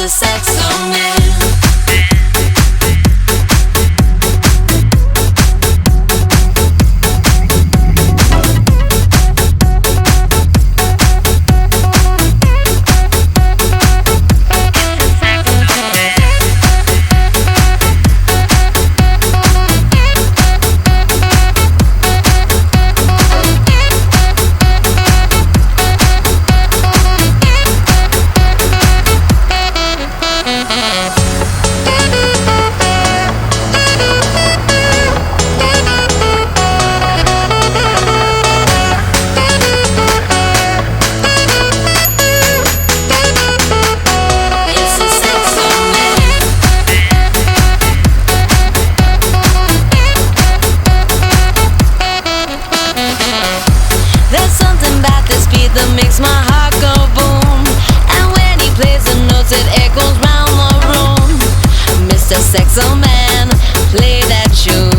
It's a sexo man. Makes my heart go boom, and when he plays the notes it echoes round the room. Mr. Sexo Man, play that tune.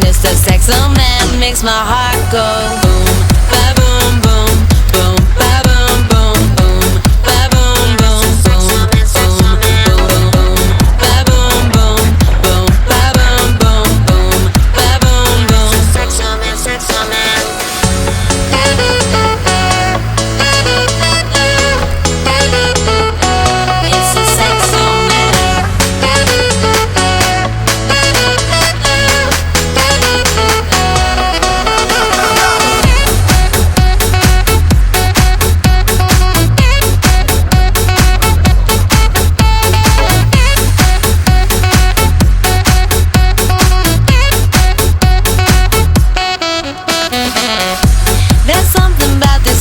Mr. Sexo Man makes my heart go boom, ba boom boom boom, ba boom boom boom, ba boom boom boom boom boom boom, ba boom boom boom, ba boom boom boom, ba boom boom. Sexo Man, Sexo Man.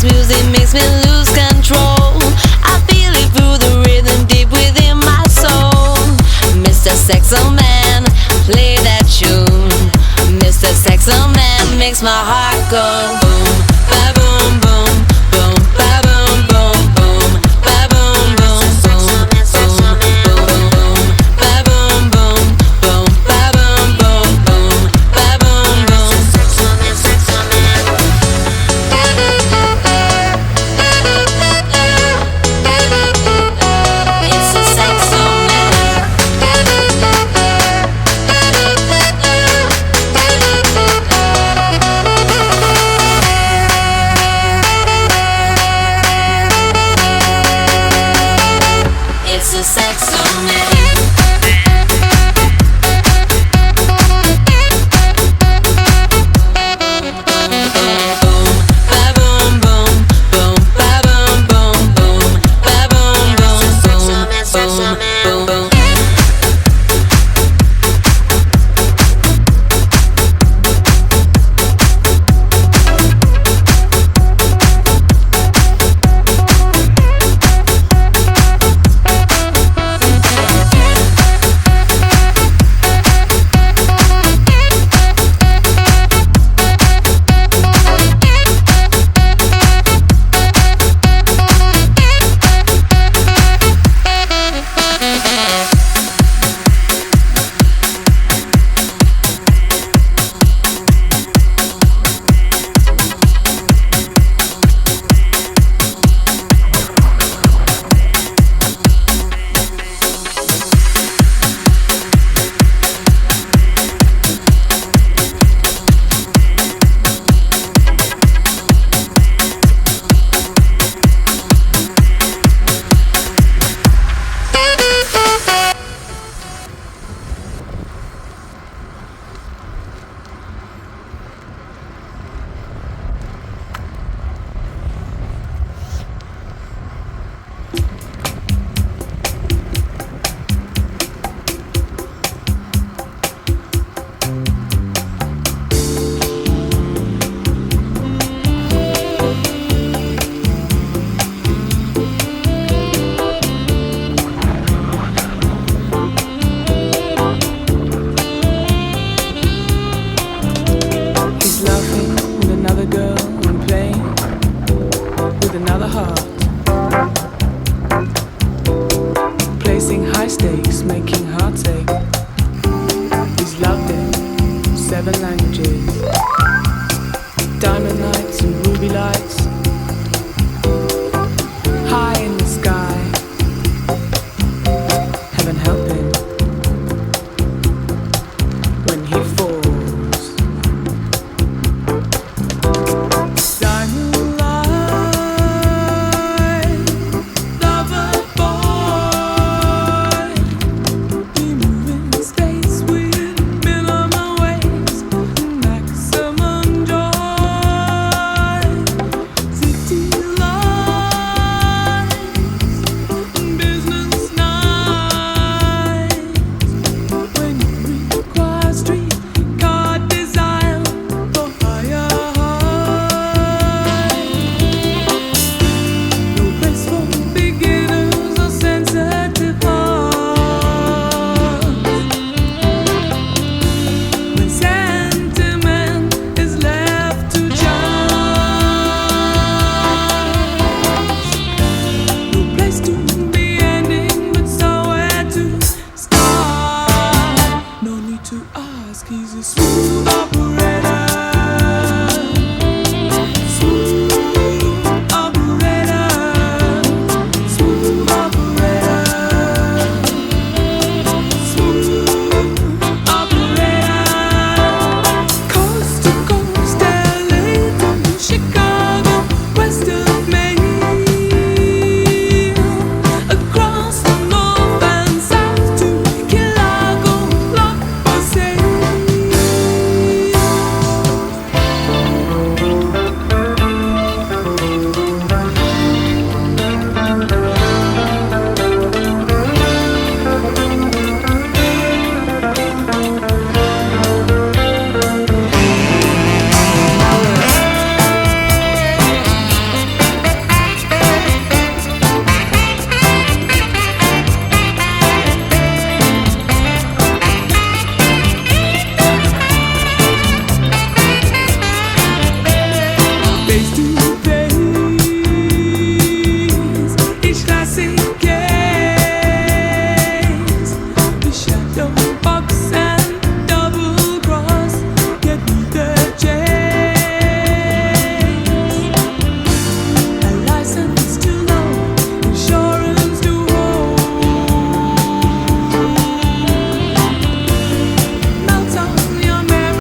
Music makes me lose control. I feel it through the rhythm deep within my soul. Mr. Sexo Man, play that tune. Mr. Sexo Man makes my heart go boom, ba boom boom boom, ba boom boom boom, ba boom boom boom boom boom boom, ba boom boom boom, ba boom boom boom, ba boom boom. Sexo Man, Sexo Man. It's a sexo man. Languages, diamond nights and ruby lights,